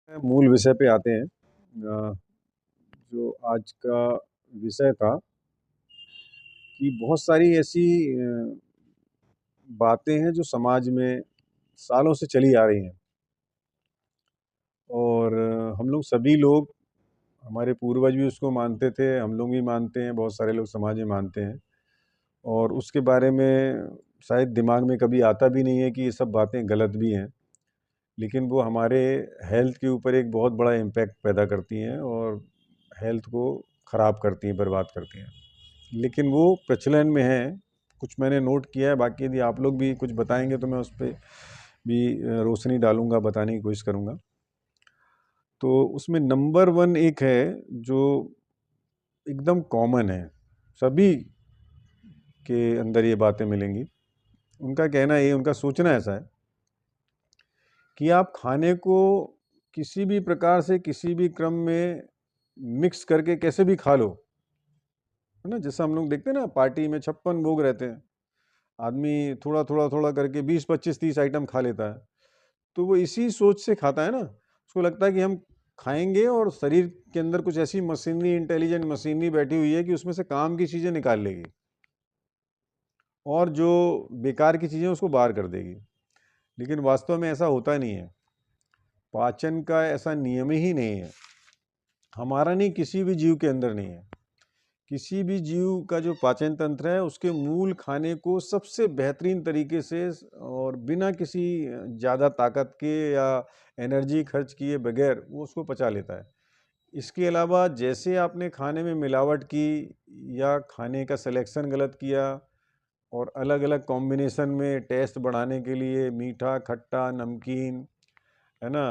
मूल विषय पे आते हैं। जो आज का विषय था कि बहुत सारी ऐसी बातें हैं जो समाज में सालों से चली आ रही हैं और हम लोग सभी लोग, हमारे पूर्वज भी उसको मानते थे, हम लोग भी मानते हैं, बहुत सारे लोग समाज में मानते हैं और उसके बारे में शायद दिमाग में कभी आता भी नहीं है कि ये सब बातें गलत भी हैं, लेकिन वो हमारे हेल्थ के ऊपर एक बहुत बड़ा इम्पैक्ट पैदा करती हैं और हेल्थ को ख़राब करती हैं, बर्बाद करती हैं। लेकिन वो प्रचलन में है, कुछ मैंने नोट किया है, बाकी यदि आप लोग भी कुछ बताएंगे तो मैं उस पर भी रोशनी डालूंगा, बताने की कोशिश करूंगा। तो उसमें नंबर वन एक है जो एकदम कॉमन है, सभी के अंदर ये बातें मिलेंगी। उनका कहना ये, उनका सोचना ऐसा है कि आप खाने को किसी भी प्रकार से किसी भी क्रम में मिक्स करके कैसे भी खा लो, है ना। जैसा हम लोग देखते हैं ना, पार्टी में 56 भोग रहते हैं, आदमी थोड़ा थोड़ा थोड़ा करके 20 25 30 आइटम खा लेता है। तो वो इसी सोच से खाता है ना, उसको लगता है कि हम खाएंगे और शरीर के अंदर कुछ ऐसी मशीनरी, इंटेलिजेंट मशीनरी बैठी हुई है कि उसमें से काम की चीज़ें निकाल लेगी और जो बेकार की चीज़ें उसको बाहर कर देगी। लेकिन वास्तव में ऐसा होता नहीं है। पाचन का ऐसा नियम ही नहीं है, हमारा नहीं, किसी भी जीव के अंदर नहीं है। किसी भी जीव का जो पाचन तंत्र है, उसके मूल खाने को सबसे बेहतरीन तरीके से और बिना किसी ज़्यादा ताकत के या एनर्जी खर्च किए बगैर वो उसको पचा लेता है। इसके अलावा जैसे आपने खाने में मिलावट की या खाने का सिलेक्शन गलत किया और अलग अलग कॉम्बिनेशन में टेस्ट बढ़ाने के लिए मीठा, खट्टा, नमकीन, है ना,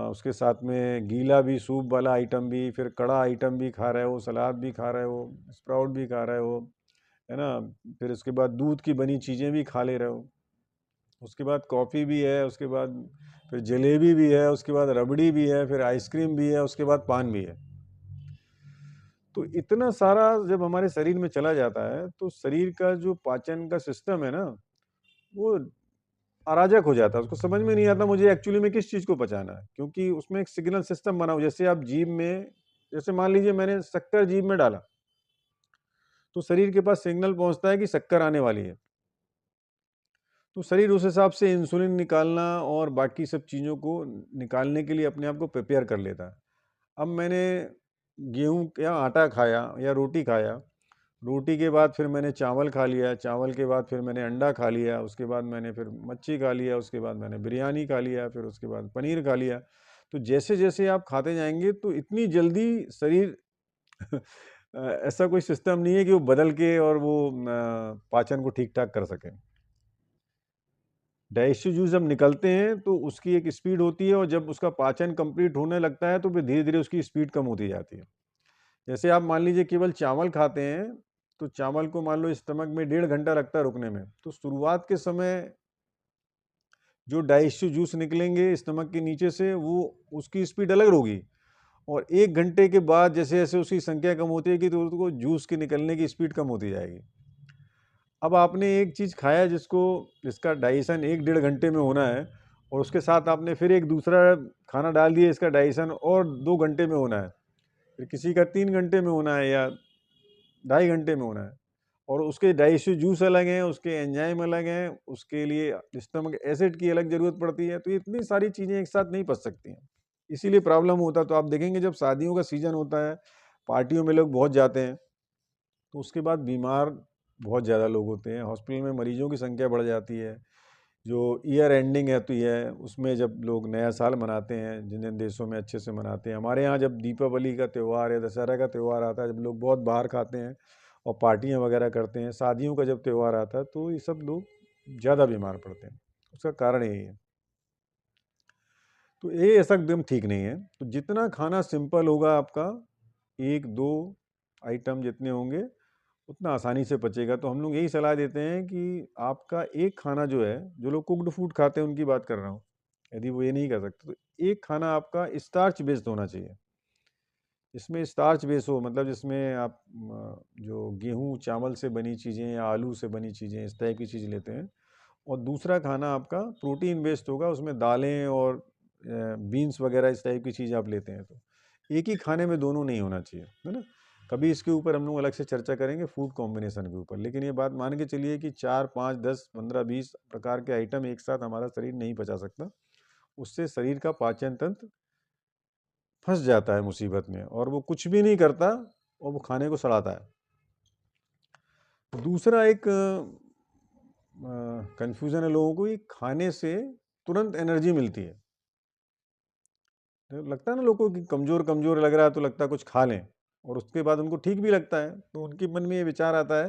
उसके साथ में गीला भी, सूप वाला आइटम भी, फिर कड़ा आइटम भी खा रहे हो, सलाद भी खा रहे हो, स्प्राउट भी खा रहे हो, है ना, फिर उसके बाद दूध की बनी चीज़ें भी खा ले रहे हो, उसके बाद कॉफ़ी भी है, उसके बाद फिर जलेबी भी है, उसके बाद रबड़ी भी है, फिर आइसक्रीम भी है, उसके बाद पान भी है। तो इतना सारा जब हमारे शरीर में चला जाता है तो शरीर का जो पाचन का सिस्टम है ना, वो अराजक हो जाता है। उसको समझ में नहीं आता मुझे एक्चुअली में किस चीज़ को पचाना है, क्योंकि उसमें एक सिग्नल सिस्टम बना हो। जैसे आप जीभ में, जैसे मान लीजिए मैंने शक्कर जीभ में डाला, तो शरीर के पास सिग्नल पहुंचता है कि शक्कर आने वाली है, तो शरीर उस हिसाब से इंसुलिन निकालना और बाकी सब चीज़ों को निकालने के लिए अपने आप को प्रिपेयर कर लेता है। अब मैंने गेहूं या आटा खाया या रोटी खाया, रोटी के बाद फिर मैंने चावल खा लिया, चावल के बाद फिर मैंने अंडा खा लिया, उसके बाद मैंने फिर मच्छी खा लिया, उसके बाद मैंने बिरयानी खा लिया, फिर उसके बाद पनीर खा लिया। तो जैसे जैसे आप खाते जाएंगे तो इतनी जल्दी शरीर ऐसा कोई सिस्टम नहीं है कि वो बदल के और वो पाचन को ठीक ठाक कर सके। डाइजेस्टिव जूस जब निकलते हैं तो उसकी एक स्पीड होती है और जब उसका पाचन कंप्लीट होने लगता है तो फिर धीरे धीरे उसकी स्पीड कम होती जाती है। जैसे आप मान लीजिए केवल चावल खाते हैं, तो चावल को मान लो स्टमक में 1.5 घंटा लगता है रुकने में, तो शुरुआत के समय जो डाइजेस्टिव जूस निकलेंगे स्टमक के नीचे से, वो उसकी स्पीड अलग होगी और 1 घंटे के बाद जैसे जैसे उसकी संख्या कम होती है कि तो उसको जूस के निकलने की स्पीड कम होती जाएगी। अब आपने एक चीज़ खाया जिसको, जिसका डाइजेशन 1 डेढ़ घंटे में होना है और उसके साथ आपने फिर एक दूसरा खाना डाल दिया, इसका डाइजेशन और 2 घंटे में होना है, फिर किसी का 3 घंटे में होना है या 2.5 घंटे में होना है, और उसके डाइजेस्टिव जूस अलग हैं, उसके एंजाइम अलग हैं, उसके लिए स्टमक एसिड की अलग ज़रूरत पड़ती है। तो इतनी सारी चीज़ें एक साथ नहीं पच सकती हैं, इसीलिए प्रॉब्लम होता है। तो आप देखेंगे जब शादियों का सीज़न होता है, पार्टियों में लोग बहुत जाते हैं, तो उसके बाद बीमार बहुत ज़्यादा लोग होते हैं, हॉस्पिटल में मरीजों की संख्या बढ़ जाती है। जो ईयर एंडिंग होती है उसमें जब लोग नया साल मनाते हैं, जिन जिन देशों में अच्छे से मनाते हैं, हमारे यहाँ जब दीपावली का त्यौहार या दशहरा का त्यौहार आता है, जब लोग बहुत बाहर खाते हैं और पार्टियाँ वगैरह करते हैं, शादियों का जब त्यौहार आता है, तो ये सब लोग ज़्यादा बीमार पड़ते हैं। उसका कारण यही है। तो ये ऐसा एकदम ठीक नहीं है। तो जितना खाना सिंपल होगा आपका, एक दो आइटम जितने होंगे उतना आसानी से पचेगा। तो हम लोग यही सलाह देते हैं कि आपका एक खाना जो है, जो लोग कुक्ड फूड खाते हैं उनकी बात कर रहा हूँ, यदि वो ये नहीं कर सकते, तो एक खाना आपका स्टार्च बेस्ड होना चाहिए। इसमें स्टार्च बेस हो, मतलब जिसमें आप जो गेहूँ चावल से बनी चीज़ें या आलू से बनी चीज़ें, इस टाइप की चीज़ लेते हैं। और दूसरा खाना आपका प्रोटीन बेस्ड होगा, उसमें दालें और बीन्स वगैरह इस टाइप की चीज़ आप लेते हैं, तो एक ही खाने में दोनों नहीं होना चाहिए, है ना। कभी इसके ऊपर हम लोग अलग से चर्चा करेंगे फूड कॉम्बिनेशन के ऊपर, लेकिन ये बात मान के चलिए कि 4, 5, 10, 15, 20 प्रकार के आइटम एक साथ हमारा शरीर नहीं पचा सकता। उससे शरीर का पाचन तंत्र फंस जाता है मुसीबत में, और वो कुछ भी नहीं करता और वो खाने को सड़ाता है। दूसरा एक कंफ्यूजन है लोगों को, ये खाने से तुरंत एनर्जी मिलती है। तो लगता है ना लोगों को कि कमज़ोर कमज़ोर लग रहा है तो लगता है कुछ खा लें, और उसके बाद उनको ठीक भी लगता है, तो उनके मन में ये विचार आता है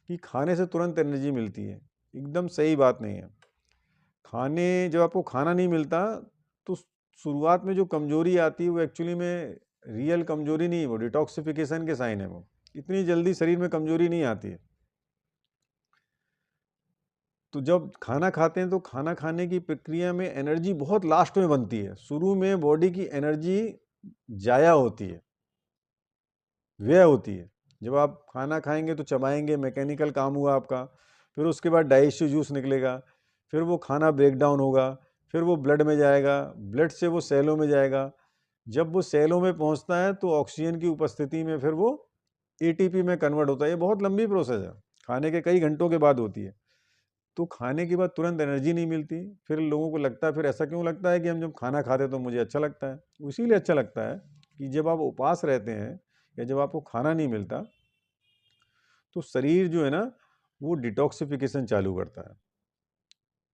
कि खाने से तुरंत एनर्जी मिलती है। एकदम सही बात नहीं है। खाने जब आपको खाना नहीं मिलता तो शुरुआत में जो कमज़ोरी आती है वो एक्चुअली में रियल कमज़ोरी नहीं है, वो डिटॉक्सिफिकेशन के साइन है। वो इतनी जल्दी शरीर में कमज़ोरी नहीं आती है। तो जब खाना खाते हैं तो खाना खाने की प्रक्रिया में एनर्जी बहुत लास्ट में बनती है। शुरू में बॉडी की एनर्जी जाया होती है, व्यय होती है। जब आप खाना खाएंगे तो चबाएंगे, मैकेनिकल काम हुआ आपका, फिर उसके बाद डाइजेस्टिव जूस निकलेगा, फिर वो खाना ब्रेक डाउन होगा, फिर वो ब्लड में जाएगा, ब्लड से वो सेलों में जाएगा। जब वो सेलों में पहुंचता है तो ऑक्सीजन की उपस्थिति में फिर वो एटीपी में कन्वर्ट होता है। ये बहुत लंबी प्रोसेस है, खाने के कई घंटों के बाद होती है। तो खाने के बाद तुरंत एनर्जी नहीं मिलती। फिर लोगों को लगता है, फिर ऐसा क्यों लगता है कि हम जब खाना खाते तो मुझे अच्छा लगता है। इसीलिए अच्छा लगता है कि जब आप उपवास रहते हैं या जब आपको खाना नहीं मिलता तो शरीर जो है ना वो डिटॉक्सिफिकेशन चालू करता है।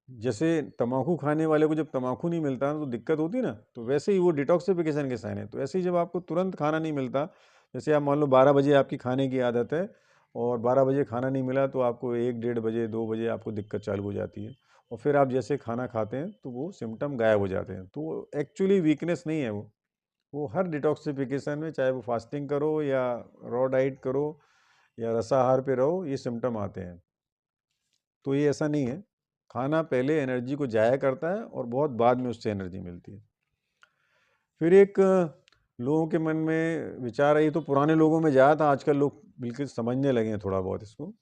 जैसे तम्बाकू खाने वाले को जब तम्बाकू नहीं मिलता तो दिक्कत होती ना, तो वैसे ही वो डिटॉक्सिफिकेशन के साइन है। तो ऐसे ही जब आपको तुरंत खाना नहीं मिलता, जैसे आप मान लो 12 बजे आपकी खाने की आदत है और 12 बजे खाना नहीं मिला तो आपको 1, 1:30 बजे, 2 बजे आपको दिक्कत चालू हो जाती है, और फिर आप जैसे खाना खाते हैं तो वो सिम्टम गायब हो जाते हैं। तो एक्चुअली वीकनेस नहीं है वो हर डिटॉक्सिफिकेशन में, चाहे वो फास्टिंग करो या रॉ डाइट करो या रसाहार पे रहो, ये सिम्टम आते हैं। तो ये ऐसा नहीं है। खाना पहले एनर्जी को जाया करता है और बहुत बाद में उससे एनर्जी मिलती है। फिर एक लोगों के मन में विचार है, ये तो पुराने लोगों में ज़्यादा था, आजकल लोग बिल्कुल समझने लगे हैं थोड़ा बहुत इसको,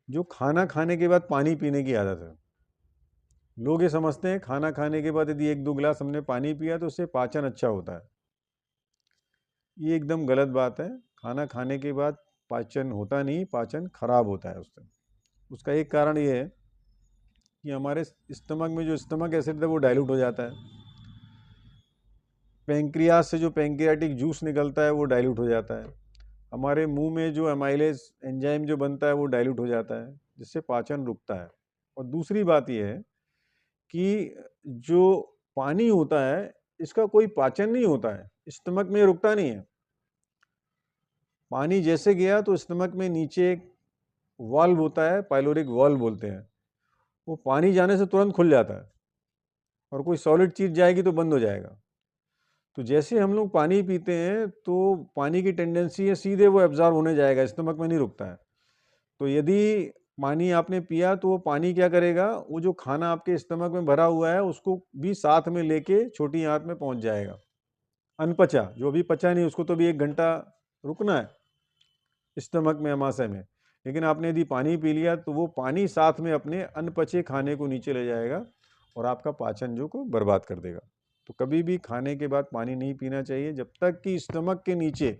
जो खाना खाने के बाद पानी पीने की आदत है। लोग ये समझते हैं खाना खाने के बाद यदि 1-2 गिलास हमने पानी पिया तो उससे पाचन अच्छा होता है। ये एकदम गलत बात है। खाना खाने के बाद पाचन होता नहीं, पाचन खराब होता है उससे। उसका एक कारण ये है कि हमारे स्टमक में जो स्टमक एसिड है वो डाइल्यूट हो जाता है। पेंक्रियाज से जो पेंक्रियाटिक जूस निकलता है वो डाइल्यूट हो जाता है। हमारे मुंह में जो एमाइलेज एंजाइम जो बनता है वो डाइल्यूट हो जाता है, जिससे पाचन रुकता है। और दूसरी बात यह है कि जो पानी होता है इसका कोई पाचन नहीं होता है, स्टमक में रुकता नहीं है। पानी जैसे गया तो स्टमक में नीचे एक वाल्व होता है, पाइलोरिक वाल्व बोलते हैं, वो पानी जाने से तुरंत खुल जाता है, और कोई सॉलिड चीज़ जाएगी तो बंद हो जाएगा। तो जैसे हम लोग पानी पीते हैं तो पानी की टेंडेंसी है सीधे वो एब्जॉर्ब होने जाएगा, स्टमक में नहीं रुकता है। तो यदि पानी आपने पिया तो वो पानी क्या करेगा, वो जो खाना आपके स्टमक में भरा हुआ है उसको भी साथ में लेके छोटी आंत में पहुंच जाएगा। अनपचा, जो अभी पचा नहीं उसको तो भी 1 घंटा रुकना है स्टमक में, अमाशय में। लेकिन आपने यदि पानी पी लिया तो वो पानी साथ में अपने अनपचे खाने को नीचे ले जाएगा और आपका पाचन जो को बर्बाद कर देगा। तो कभी भी खाने के बाद पानी नहीं पीना चाहिए जब तक कि स्टमक के नीचे,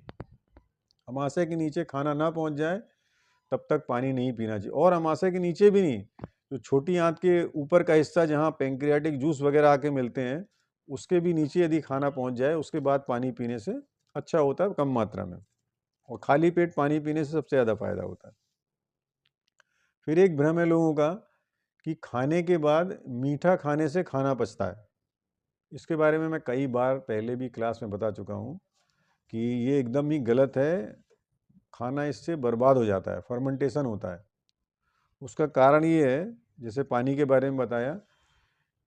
अमाशय के नीचे खाना ना पहुंच जाए, तब तक पानी नहीं पीना चाहिए। और अमाशय के नीचे भी नहीं, जो छोटी आंत के ऊपर का हिस्सा जहाँ पेंक्रियाटिक जूस वगैरह आके मिलते हैं, उसके भी नीचे यदि खाना पहुंच जाए उसके बाद पानी पीने से अच्छा होता है, कम मात्रा में। और खाली पेट पानी पीने से सबसे ज़्यादा फायदा होता है। फिर एक भ्रम है लोगों का कि खाने के बाद मीठा खाने से खाना पचता है। इसके बारे में मैं कई बार पहले भी क्लास में बता चुका हूँ कि ये एकदम ही गलत है। खाना इससे बर्बाद हो जाता है, फर्मेंटेशन होता है। उसका कारण ये है, जैसे पानी के बारे में बताया,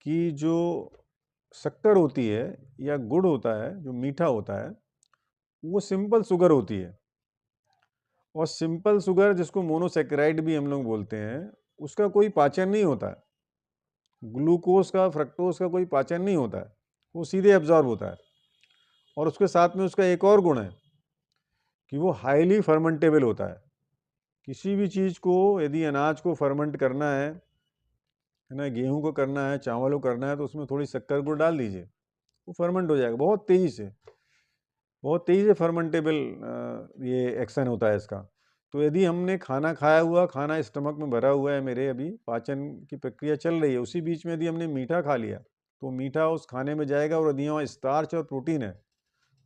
कि जो शक्कर होती है या गुड़ होता है, जो मीठा होता है, वो सिंपल शुगर होती है। और सिंपल शुगर, जिसको मोनोसैकेराइड भी हम लोग बोलते हैं, उसका कोई पाचन नहीं होता है। ग्लूकोज का, फ्रक्टोज का कोई पाचन नहीं होता है, वो सीधे एब्जॉर्ब होता है। और उसके साथ में उसका एक और गुण है कि वो हाईली फर्मेंटेबल होता है। किसी भी चीज़ को, यदि अनाज को फर्मेंट करना है ना, गेहूं को करना है, चावल को करना है, तो उसमें थोड़ी शक्कर गुड़ डाल दीजिए, वो फर्मेंट हो जाएगा बहुत तेज़ी से, बहुत तेज़ी से फर्मेंटेबल ये एक्शन होता है इसका। तो यदि हमने खाना खाया हुआ, खाना स्टमक में भरा हुआ है मेरे, अभी पाचन की प्रक्रिया चल रही है, उसी बीच में यदि हमने मीठा खा लिया तो मीठा उस खाने में जाएगा और यदि वहाँ स्टार्च और प्रोटीन है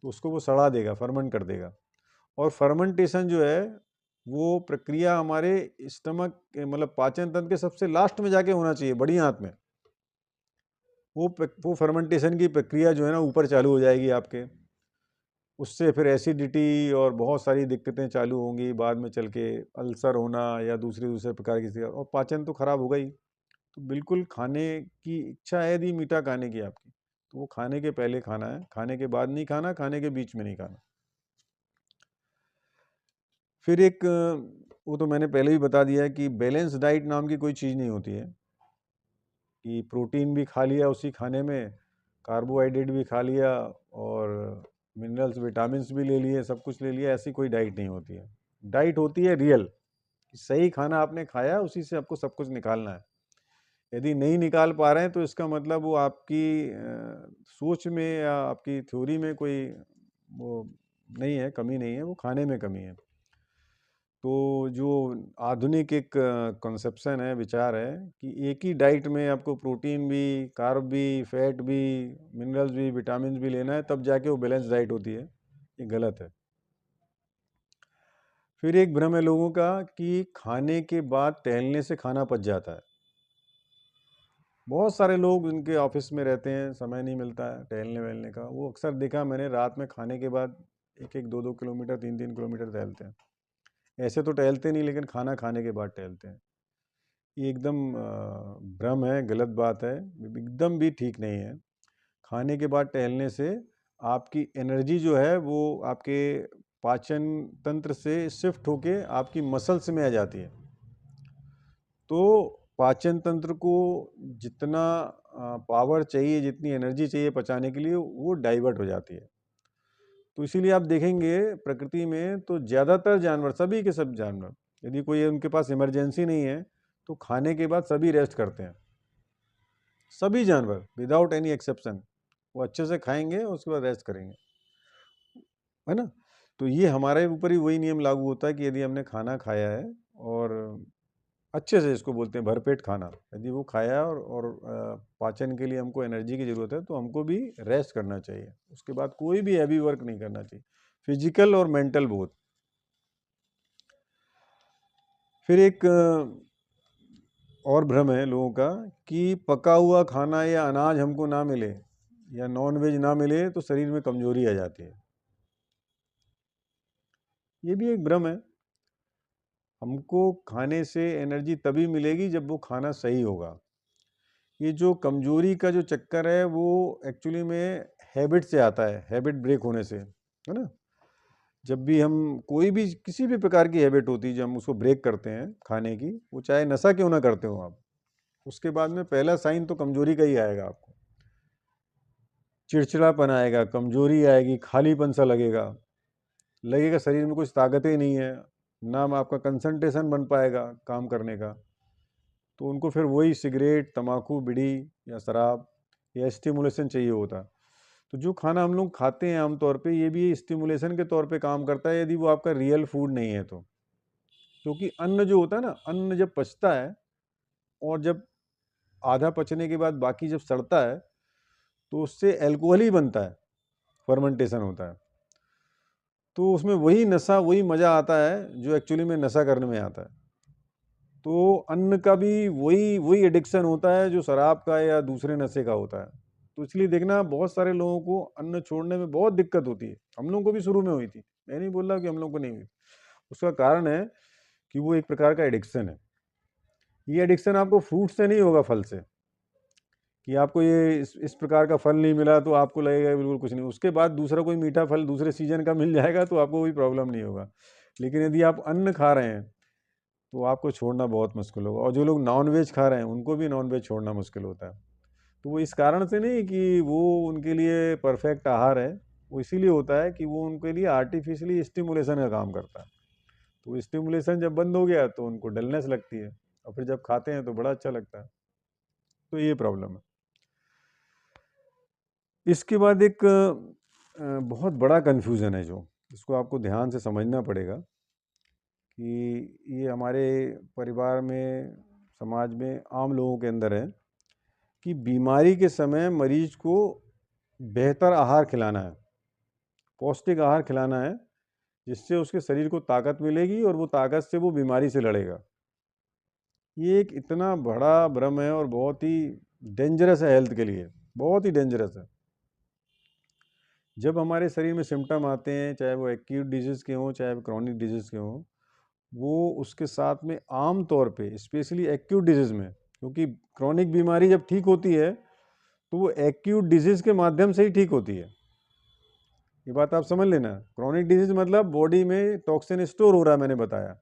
तो उसको वो सड़ा देगा, फर्मेंट कर देगा। और फर्मेंटेशन जो है वो प्रक्रिया हमारे स्टमक मतलब पाचन तंत्र के सबसे लास्ट में जाके होना चाहिए, बड़ी आंत में। वो फर्मेंटेशन की प्रक्रिया जो है ना ऊपर चालू हो जाएगी आपके, उससे फिर एसिडिटी और बहुत सारी दिक्कतें चालू होंगी बाद में चल के, अल्सर होना या दूसरे दूसरे प्रकार की, और पाचन तो खराब होगा ही। तो बिल्कुल खाने की इच्छा है यदि मीठा खाने की आपकी, तो वो खाने के पहले खाना है, खाने के बाद नहीं खाना, खाने के बीच में नहीं खाना। फिर एक वो तो मैंने पहले ही बता दिया है कि बैलेंस डाइट नाम की कोई चीज़ नहीं होती है कि प्रोटीन भी खा लिया उसी खाने में, कार्बोहाइड्रेट भी खा लिया और मिनरल्स विटामिन्स भी ले लिए, सब कुछ ले लिया, ऐसी कोई डाइट नहीं होती है। डाइट होती है रियल, सही खाना आपने खाया, उसी से आपको सब कुछ निकालना है। यदि नहीं निकाल पा रहे हैं तो इसका मतलब वो आपकी सोच में या आपकी थ्योरी में कोई वो नहीं है, कमी नहीं है, वो खाने में कमी है। तो जो आधुनिक एक कंसेप्शन है, विचार है कि एक ही डाइट में आपको प्रोटीन भी, कार्ब भी, फैट भी, मिनरल्स भी, विटामिन भी लेना है, तब जाके वो बैलेंस डाइट होती है, ये गलत है। फिर एक भ्रम है लोगों का कि खाने के बाद टहलने से खाना पच जाता है। बहुत सारे लोग उनके ऑफिस में रहते हैं, समय नहीं मिलता है टहलने वहलने का, वो अक्सर देखा मैंने रात में खाने के बाद 1-2 किलोमीटर 3-3 किलोमीटर टहलते हैं। ऐसे तो टहलते नहीं, लेकिन खाना खाने के बाद टहलते हैं। ये एकदम भ्रम है, गलत बात है, एकदम भी ठीक नहीं है। खाने के बाद टहलने से आपकी एनर्जी जो है वो आपके पाचन तंत्र से शिफ्ट होके आपकी मसल्स में आ जाती है। तो पाचन तंत्र को जितना पावर चाहिए, जितनी एनर्जी चाहिए पचाने के लिए, वो डाइवर्ट हो जाती है। तो इसीलिए आप देखेंगे प्रकृति में तो ज़्यादातर जानवर, सभी के सब जानवर, यदि कोई उनके पास इमरजेंसी नहीं है तो खाने के बाद सभी रेस्ट करते हैं। सभी जानवर विदाउट एनी एक्सेप्शन, वो अच्छे से खाएंगे और उसके बाद रेस्ट करेंगे, है ना। तो ये हमारे ऊपर ही वही नियम लागू होता है कि यदि हमने खाना खाया है और अच्छे से, इसको बोलते हैं भरपेट खाना, यदि वो खाया और पाचन के लिए हमको एनर्जी की ज़रूरत है तो हमको भी रेस्ट करना चाहिए। उसके बाद कोई भी हैवी वर्क नहीं करना चाहिए, फिजिकल और मेंटल बोथ। फिर एक और भ्रम है लोगों का कि पका हुआ खाना या अनाज हमको ना मिले या नॉन वेज ना मिले तो शरीर में कमजोरी आ जाती है। ये भी एक भ्रम है। हमको खाने से एनर्जी तभी मिलेगी जब वो खाना सही होगा। ये जो कमजोरी का जो चक्कर है वो एक्चुअली में हैबिट से आता है, हैबिट ब्रेक होने से, है ना। जब भी हम कोई भी किसी भी प्रकार की हैबिट होती है, जब हम उसको ब्रेक करते हैं खाने की, वो चाहे नशा क्यों ना करते हो आप, उसके बाद में पहला साइन तो कमजोरी का ही आएगा। आपको चिड़चिड़ापन आएगा, कमजोरी आएगी, खालीपन सा लगेगा, लगेगा शरीर में कुछ ताकत ही नहीं है, ना आपका कंसंट्रेशन बन पाएगा काम करने का। तो उनको फिर वही सिगरेट, तम्बाकू, बीड़ी या शराब या स्टिमुलेशन चाहिए होता। तो जो खाना हम लोग खाते हैं आमतौर पे, ये भी स्टिमुलेशन के तौर पे काम करता है, यदि वो आपका रियल फूड नहीं है तो। क्योंकि अन्न जो होता है ना, अन्न जब पचता है और जब आधा पचने के बाद बाकी जब सड़ता है तो उससे अल्कोहल ही बनता है, फर्मेंटेशन होता है। तो उसमें वही नशा, वही मज़ा आता है जो एक्चुअली में नशा करने में आता है। तो अन्न का भी वही वही एडिक्शन होता है जो शराब का या दूसरे नशे का होता है। तो इसलिए देखना, बहुत सारे लोगों को अन्न छोड़ने में बहुत दिक्कत होती है। हम लोगों को भी शुरू में हुई थी, मैं नहीं बोल रहा कि हम लोगों को नहीं हुई। उसका कारण है कि वो एक प्रकार का एडिक्शन है। ये एडिक्शन आपको फ्रूट से नहीं होगा, फल से, कि आपको ये इस प्रकार का फल नहीं मिला तो आपको लगेगा बिल्कुल कुछ नहीं, उसके बाद दूसरा कोई मीठा फल दूसरे सीजन का मिल जाएगा तो आपको कोई प्रॉब्लम नहीं होगा। लेकिन यदि आप अन्न खा रहे हैं तो आपको छोड़ना बहुत मुश्किल होगा। और जो लोग नॉन वेज खा रहे हैं उनको भी नॉन वेज छोड़ना मुश्किल होता है। तो वो इस कारण से नहीं कि वो उनके लिए परफेक्ट आहार है, वो इसीलिए होता है कि वो उनके लिए आर्टिफिशियली स्टिमुलेशन का काम करता है। तो स्टिमुलेशन जब बंद हो गया तो उनको डलनेस लगती है, और फिर जब खाते हैं तो बड़ा अच्छा लगता है। तो ये प्रॉब्लम है। इसके बाद एक बहुत बड़ा कन्फ्यूज़न है जो इसको आपको ध्यान से समझना पड़ेगा कि ये हमारे परिवार में, समाज में, आम लोगों के अंदर है कि बीमारी के समय मरीज को बेहतर आहार खिलाना है, पौष्टिक आहार खिलाना है, जिससे उसके शरीर को ताकत मिलेगी और वो ताकत से वो बीमारी से लड़ेगा। ये एक इतना बड़ा भ्रम है और बहुत ही डेंजरस है हेल्थ के लिए, बहुत ही डेंजरस है। जब हमारे शरीर में सिम्टम आते हैं, चाहे वो एक्यूट डिजीज़ के हों, चाहे वो क्रॉनिक डिजीज़ के हों, वो उसके साथ में आम तौर पे स्पेशली एक्यूट डिजीज़ में, क्योंकि क्रॉनिक बीमारी जब ठीक होती है तो वो एक्यूट डिजीज़ के माध्यम से ही ठीक होती है। ये बात आप समझ लेना। क्रॉनिक डिजीज़ मतलब बॉडी में टॉक्सिन स्टोर हो रहा है, मैंने बताया।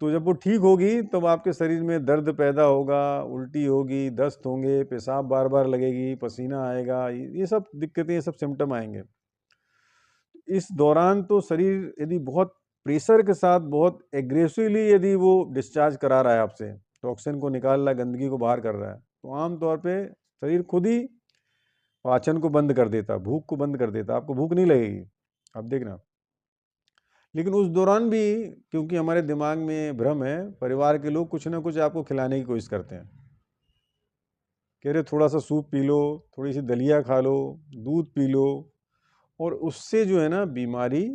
तो जब वो ठीक होगी तब आपके शरीर में दर्द पैदा होगा, उल्टी होगी, दस्त होंगे, पेशाब बार बार लगेगी, पसीना आएगा, ये सब दिक्कतें, ये सब सिम्टम आएंगे। इस दौरान तो शरीर यदि बहुत प्रेशर के साथ, बहुत एग्रेसिवली यदि वो डिस्चार्ज करा रहा है आपसे, टॉक्सिन को निकाल रहा है, गंदगी को बाहर कर रहा है, तो आमतौर पे शरीर खुद ही पाचन को बंद कर देता, भूख को बंद कर देता, आपको भूख नहीं लगेगी, आप देखना। लेकिन उस दौरान भी क्योंकि हमारे दिमाग में भ्रम है, परिवार के लोग कुछ ना कुछ आपको खिलाने की कोशिश करते हैं। कह रहे थोड़ा सा सूप पी लो, थोड़ी सी दलिया खा लो, दूध पी लो, और उससे जो है ना बीमारी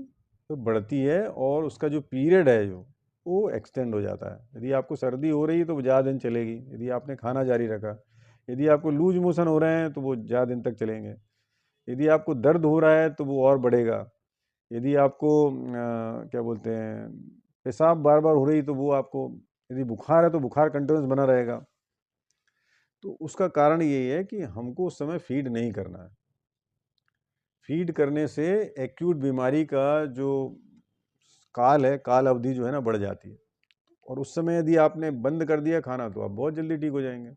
तो बढ़ती है और उसका जो पीरियड है जो वो एक्सटेंड हो जाता है। यदि आपको सर्दी हो रही है तो वो ज़्यादा दिन चलेगी, यदि आपने खाना जारी रखा। यदि आपको लूज मोशन हो रहे हैं तो वो ज़्यादा दिन तक चलेंगे। यदि आपको दर्द हो रहा है तो वो और बढ़ेगा। यदि आपको क्या बोलते हैं, पेशाब बार बार हो रही तो वो आपको, यदि बुखार है तो बुखार कंटिन्यूस बना रहेगा। तो उसका कारण यही है कि हमको उस समय फीड नहीं करना है। फीड करने से एक्यूट बीमारी का जो काल है, काल अवधि जो है ना बढ़ जाती है, और उस समय यदि आपने बंद कर दिया खाना तो आप बहुत जल्दी ठीक हो जाएंगे।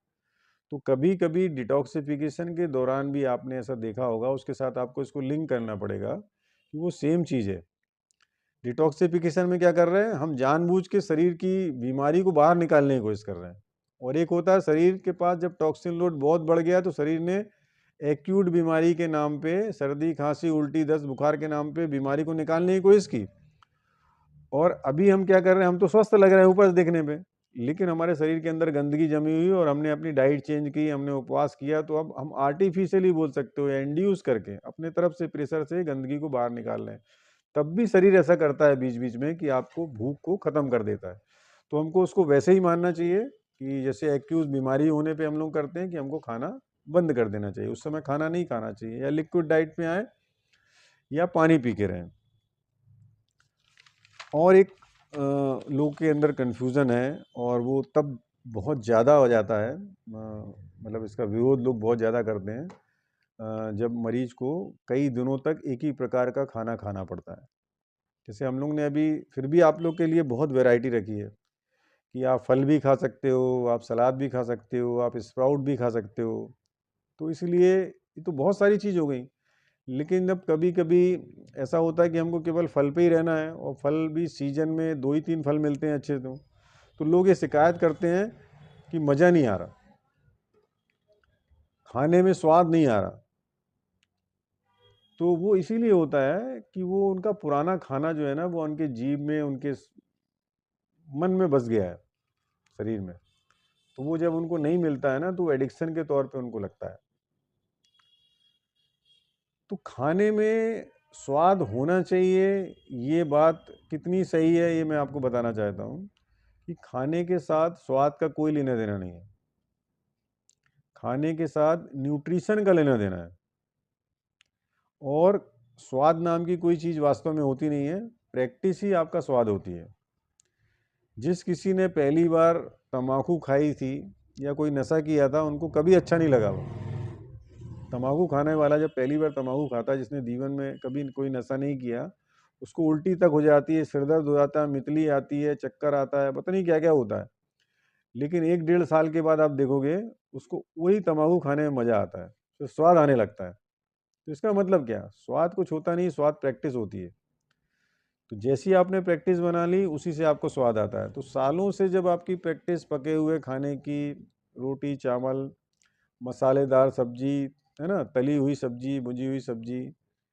तो कभी कभी डिटॉक्सिफिकेशन के दौरान भी आपने ऐसा देखा होगा, उसके साथ आपको इसको लिंक करना पड़ेगा कि वो सेम चीज़ है। डिटॉक्सिफिकेशन में क्या कर रहे हैं हम, जानबूझ के शरीर की बीमारी को बाहर निकालने की कोशिश कर रहे हैं। और एक होता है शरीर के पास जब टॉक्सिन लोड बहुत बढ़ गया तो शरीर ने एक्यूट बीमारी के नाम पे, सर्दी खांसी उल्टी दस्त बुखार के नाम पे बीमारी को निकालने की कोशिश की। और अभी हम क्या कर रहे हैं, हम तो स्वस्थ लग रहे हैं ऊपर से देखने पे, लेकिन हमारे शरीर के अंदर गंदगी जमी हुई और हमने अपनी डाइट चेंज की, हमने उपवास किया, तो अब हम आर्टिफिशियली बोल सकते हो या इंड्यूस करके अपने तरफ से प्रेशर से गंदगी को बाहर निकाल रहे हैं। तब भी शरीर ऐसा करता है बीच बीच में कि आपको भूख को ख़त्म कर देता है। तो हमको उसको वैसे ही मानना चाहिए कि जैसे एक्यूज बीमारी होने पे हम लोग करते हैं कि हमको खाना बंद कर देना चाहिए, उस समय खाना नहीं खाना चाहिए, या लिक्विड डाइट में आए या पानी पी के रहें। और एक लोग के अंदर कन्फ्यूज़न है और वो तब बहुत ज़्यादा हो जाता है, मतलब इसका विरोध लोग बहुत ज़्यादा करते हैं जब मरीज को कई दिनों तक एक ही प्रकार का खाना खाना पड़ता है। जैसे हम लोग ने अभी फिर भी आप लोग के लिए बहुत वैरायटी रखी है कि आप फल भी खा सकते हो, आप सलाद भी खा सकते हो, आप स्प्राउट भी खा सकते हो। तो इसलिए ये तो बहुत सारी चीज़ हो गई। लेकिन जब कभी कभी ऐसा होता है कि हमको केवल फल पे ही रहना है और फल भी सीजन में 2 ही 3 फल मिलते हैं अच्छे, तो लोग ये शिकायत करते हैं कि मज़ा नहीं आ रहा, खाने में स्वाद नहीं आ रहा। तो वो इसीलिए होता है कि वो उनका पुराना खाना जो है ना वो उनके जीभ में, उनके मन में बस गया है, शरीर में। तो वो जब उनको नहीं मिलता है ना तो एडिक्शन के तौर पे उनको लगता है। तो खाने में स्वाद होना चाहिए, ये बात कितनी सही है ये मैं आपको बताना चाहता हूँ कि खाने के साथ स्वाद का कोई लेना देना नहीं है। खाने के साथ न्यूट्रिशन का लेना देना है। और स्वाद नाम की कोई चीज़ वास्तव में होती नहीं है, प्रैक्टिस ही आपका स्वाद होती है। जिस किसी ने पहली बार तम्बाकू खाई थी या कोई नशा किया था, उनको कभी अच्छा नहीं लगा। वो तम्बाकू खाने वाला जब पहली बार तम्बाकू खाता है, जिसने जीवन में कभी कोई नशा नहीं किया, उसको उल्टी तक हो जाती है, सिर दर्द हो जाता है, मितली आती है, चक्कर आता है, पता नहीं क्या क्या होता है। लेकिन 1-1.5 साल के बाद आप देखोगे उसको वही तम्बाकू खाने में मज़ा आता है, तो स्वाद आने लगता है। तो इसका मतलब क्या, स्वाद कुछ होता नहीं, स्वाद प्रैक्टिस होती है। तो जैसी आपने प्रैक्टिस बना ली उसी से आपको स्वाद आता है। तो सालों से जब आपकी प्रैक्टिस पके हुए खाने की, रोटी चावल, मसालेदार सब्जी, है ना, तली हुई सब्जी, भुजी हुई सब्जी,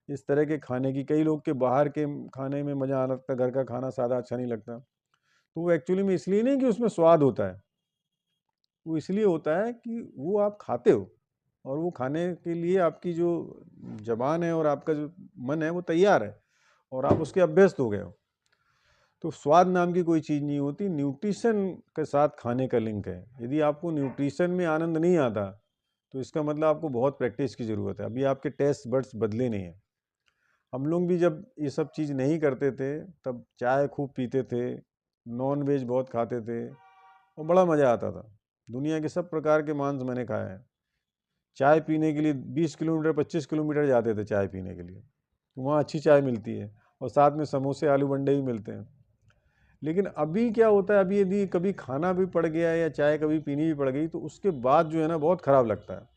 इस तरह के खाने की, कई लोग के बाहर के खाने में मज़ा आ लगता है, घर का खाना सादा अच्छा नहीं लगता। तो वो एक्चुअली में इसलिए नहीं कि उसमें स्वाद होता है, वो इसलिए होता है कि वो आप खाते हो और वो खाने के लिए आपकी जो ज़बान है और आपका जो मन है वो तैयार है और आप उसके अभ्यस्त हो गए हो। तो स्वाद नाम की कोई चीज़ नहीं होती, न्यूट्रिशन के साथ खाने का लिंक है। यदि आपको न्यूट्रिशन में आनंद नहीं आता तो इसका मतलब आपको बहुत प्रैक्टिस की ज़रूरत है। अभी आपके टेस्ट बड्स बदले नहीं हैं। हम लोग भी जब ये सब चीज़ नहीं करते थे तब चाय खूब पीते थे, नॉन वेज बहुत खाते थे और बड़ा मज़ा आता था। दुनिया के सब प्रकार के मांस मैंने खाए हैं। चाय पीने के लिए 20 किलोमीटर 25 किलोमीटर जाते थे चाय पीने के लिए, तो वहाँ अच्छी चाय मिलती है और साथ में समोसे आलू बंडे भी मिलते हैं। लेकिन अभी क्या होता है, अभी यदि कभी खाना भी पड़ गया या चाय कभी पीनी भी पड़ गई तो उसके बाद जो है ना बहुत ख़राब लगता है।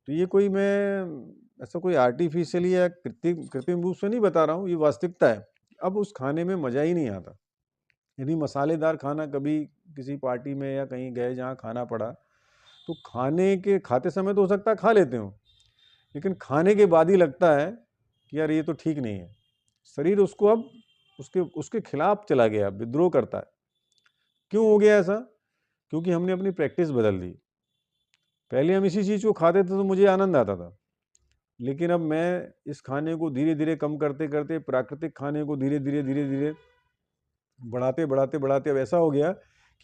तो ये कोई मैं ऐसा कोई आर्टिफिशियली या कृत्रिम कृत्रिम रूप से नहीं बता रहा हूँ, ये वास्तविकता है। अब उस खाने में मज़ा ही नहीं आता। यदि मसालेदार खाना कभी किसी पार्टी में या कहीं गए जहाँ खाना पड़ा, तो खाने के खाते समय तो हो सकता है खा लेते हो, लेकिन खाने के बाद ही लगता है कि यार ये तो ठीक नहीं है। शरीर उसको अब उसके उसके खिलाफ चला गया, विद्रोह करता है। क्यों हो गया ऐसा? क्योंकि हमने अपनी प्रैक्टिस बदल दी। पहले हम इसी चीज़ को खाते थे तो मुझे आनंद आता था, लेकिन अब मैं इस खाने को धीरे धीरे कम करते करते प्राकृतिक खाने को धीरे धीरे धीरे धीरे बढ़ाते बढ़ाते बढ़ाते अब ऐसा हो गया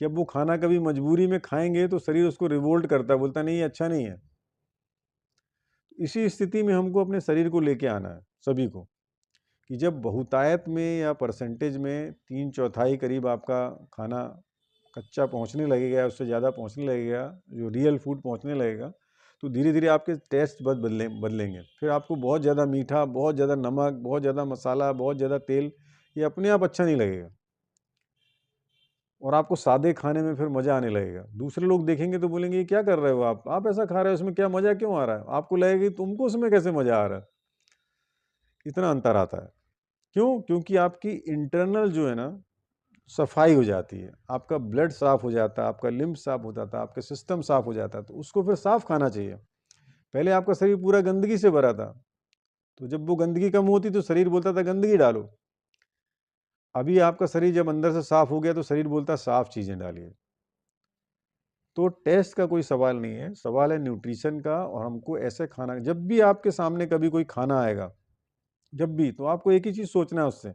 कि अब वो खाना कभी मजबूरी में खाएंगे तो शरीर उसको रिवोल्ट करता है, बोलता नहीं ये अच्छा नहीं है। इसी स्थिति में हमको अपने शरीर को लेके आना है सभी को, कि जब बहुतायत में या परसेंटेज में 3/4 करीब आपका खाना कच्चा पहुंचने लगेगा, उससे ज़्यादा पहुंचने लगेगा, जो रियल फूड पहुंचने लगेगा, तो धीरे धीरे आपके टेस्ट बदलेंगे। फिर आपको बहुत ज़्यादा मीठा, बहुत ज़्यादा नमक, बहुत ज़्यादा मसाला, बहुत ज़्यादा तेल, ये अपने आप अच्छा नहीं लगेगा और आपको सादे खाने में फिर मज़ा आने लगेगा। दूसरे लोग देखेंगे तो बोलेंगे ये क्या कर रहे हो आप ऐसा खा रहे हो, इसमें क्या मज़ा क्यों आ रहा है? आपको लगेगा कि तुमको उसमें कैसे मज़ा आ रहा है। इतना अंतर आता है। क्यों? क्योंकि आपकी इंटरनल जो है ना सफाई हो जाती है, आपका ब्लड साफ हो जाता है, आपका लिम्फ साफ हो जाता है, आपका सिस्टम साफ हो जाता है, तो उसको फिर साफ खाना चाहिए। पहले आपका शरीर पूरा गंदगी से भरा था, तो जब वो गंदगी कम होती तो शरीर बोलता था गंदगी डालो। अभी आपका शरीर जब अंदर से साफ हो गया तो शरीर बोलता है साफ चीजें डालिए। तो टेस्ट का कोई सवाल नहीं है, सवाल है न्यूट्रिशन का। और हमको ऐसे खाना, जब भी आपके सामने कभी कोई खाना आएगा, जब भी, तो आपको एक ही चीज सोचना है उससे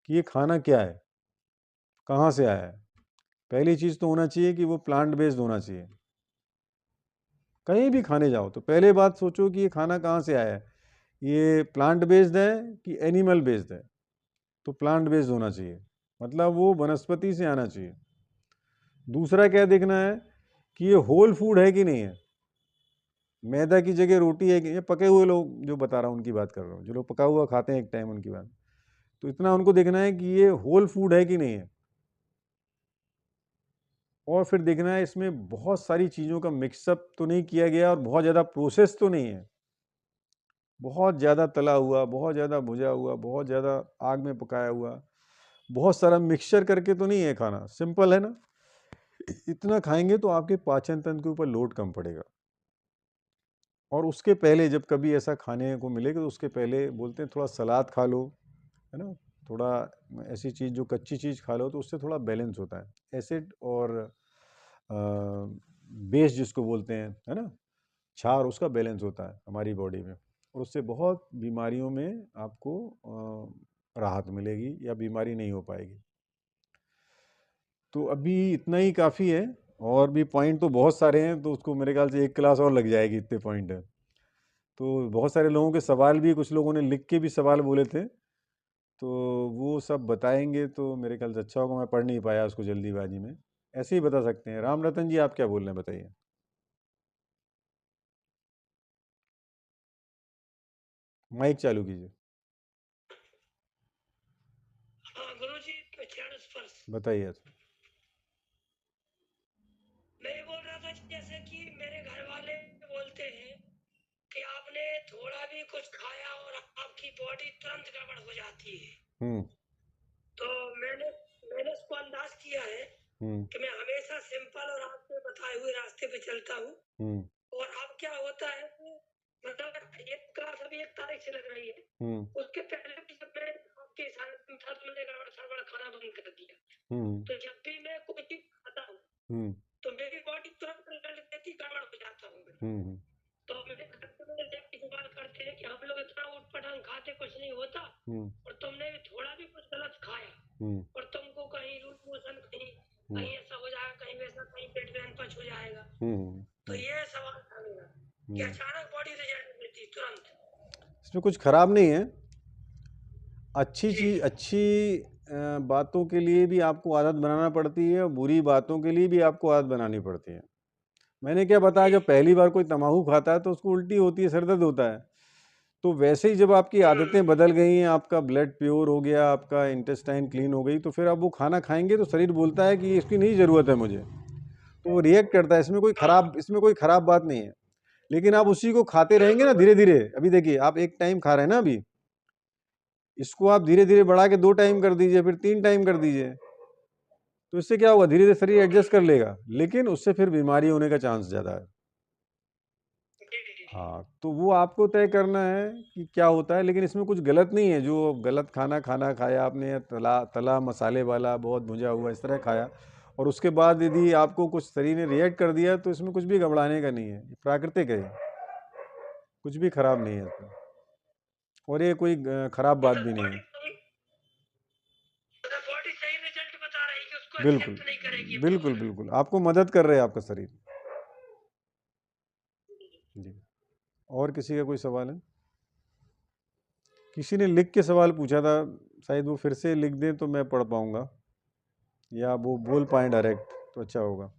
कि ये खाना क्या है, कहाँ से आया है। पहली चीज तो होना चाहिए कि वो प्लांट बेस्ड होना चाहिए। कहीं भी खाने जाओ तो पहले बात सोचो कि ये खाना कहाँ से आया है, ये प्लांट बेस्ड है कि एनिमल बेस्ड है। तो प्लांट बेस्ड होना चाहिए, मतलब वो वनस्पति से आना चाहिए। दूसरा क्या देखना है कि ये होल फूड है कि नहीं है, मैदा की जगह रोटी है कि, ये पके हुए लोग जो बता रहा हूँ उनकी बात कर रहा हूँ, जो लोग पका हुआ खाते हैं एक टाइम, उनकी बात। तो इतना उनको देखना है कि ये होल फूड है कि नहीं है। और फिर देखना है इसमें बहुत सारी चीज़ों का मिक्सअप तो नहीं किया गया और बहुत ज़्यादा प्रोसेस तो नहीं है, बहुत ज़्यादा तला हुआ, बहुत ज़्यादा भुजा हुआ, बहुत ज़्यादा आग में पकाया हुआ, बहुत सारा मिक्सचर करके तो नहीं है खाना, सिंपल है ना। इतना खाएंगे तो आपके पाचन तंत्र के ऊपर लोड कम पड़ेगा। और उसके पहले जब कभी ऐसा खाने को मिलेगा तो उसके पहले बोलते हैं थोड़ा सलाद खा लो, है ना, थोड़ा ऐसी चीज़ जो कच्ची चीज़ खा लो तो उससे थोड़ा बैलेंस होता है। एसिड और बेस जिसको बोलते हैं, है ना, क्षार, उसका बैलेंस होता है हमारी बॉडी में और उससे बहुत बीमारियों में आपको राहत मिलेगी या बीमारी नहीं हो पाएगी। तो अभी इतना ही काफ़ी है, और भी पॉइंट तो बहुत सारे हैं, तो उसको मेरे ख्याल से एक क्लास और लग जाएगी, इतने पॉइंट है। तो बहुत सारे लोगों के सवाल भी, कुछ लोगों ने लिख के भी सवाल बोले थे, तो वो सब बताएंगे तो मेरे ख्याल से अच्छा होगा। मैं पढ़ नहीं पाया उसको जल्दीबाजी में, ऐसे ही बता सकते हैं। राम रतन जी, आप क्या बोल रहे हैं, बताइए। माइक चालू कीजिए, हाँ गुरु जी, चरण स्पर्श। बताइए। मैं ये बोल रहा था जैसे कि मेरे घर वाले बोलते हैं कि आपने थोड़ा भी कुछ खाया और आपकी बॉडी तुरंत गड़बड़ हो जाती है। तो मैंने मैंने इसको अंदाज किया है कि मैं हमेशा सिंपल और आपके बताए हुए रास्ते पे चलता हूँ। और अब क्या होता है कि तारीख से लग रही है, उसके पहले भी जब मैं आपके इशारे पे था तो मैंने गड़बड़ खाना बंद कर दिया। तो जब भी मैं कोई चीज खाता हूँ तो मेरी बॉडी तुरंत रिजल्ट देती, गड़बड़ हो जाता हूँ। तो मेरे घर पे मेरे डैडी सवाल करते हैं कि हम लोग इतना उठ पटांग खाते कुछ नहीं होता, और तुमने भी थोड़ा भी कुछ गलत खाया और तुमको कहीं लूज मोशन, कहीं ऐसा हो जाएगा, कहीं वैसा, कहीं पेट में अनपच हो जाएगा। तो ये सवाल था मेरा कि अचानक बॉडी रिजल्ट देती तुरंत। इसमें कुछ खराब नहीं है। अच्छी चीज, अच्छी बातों के लिए भी आपको आदत बनाना पड़ती है और बुरी बातों के लिए भी आपको आदत बनानी पड़ती है। मैंने क्या बताया, जब पहली बार कोई तम्बाकू खाता है तो उसको उल्टी होती है, सर दर्द होता है। तो वैसे ही जब आपकी आदतें बदल गई हैं, आपका ब्लड प्योर हो गया, आपका इंटेस्टाइन क्लीन हो गई, तो फिर आप वो खाना खाएंगे तो शरीर बोलता है कि इसकी नहीं ज़रूरत है मुझे, तो वो रिएक्ट करता है। इसमें कोई ख़राब बात नहीं है। लेकिन आप उसी को खाते रहेंगे ना धीरे धीरे। अभी देखिए, आप एक टाइम खा रहे हैं ना, अभी इसको आप धीरे धीरे बढ़ा के 2 टाइम कर दीजिए, फिर 3 टाइम कर दीजिए, तो इससे क्या होगा, धीरे धीरे शरीर एडजस्ट कर लेगा। लेकिन उससे फिर बीमारी होने का चांस ज़्यादा है। हाँ, तो वो आपको तय करना है कि क्या होता है। लेकिन इसमें कुछ गलत नहीं है। जो गलत खाना खाया आपने, तला मसाले वाला, बहुत भुजा हुआ, इस तरह खाया, और उसके बाद यदि आपको कुछ शरीर ने रिएक्ट कर दिया, तो इसमें कुछ भी घबराने का नहीं है, प्राकृतिक है, कुछ भी खराब नहीं है इसमें, और ये कोई खराब बात भी नहीं है। बिल्कुल बिल्कुल बिल्कुल, आपको मदद कर रहे हैं आपका शरीर जी। और किसी का कोई सवाल है? किसी ने लिख के सवाल पूछा था, शायद वो फिर से लिख दें तो मैं पढ़ पाऊंगा, या वो बोल पाए डायरेक्ट तो अच्छा होगा।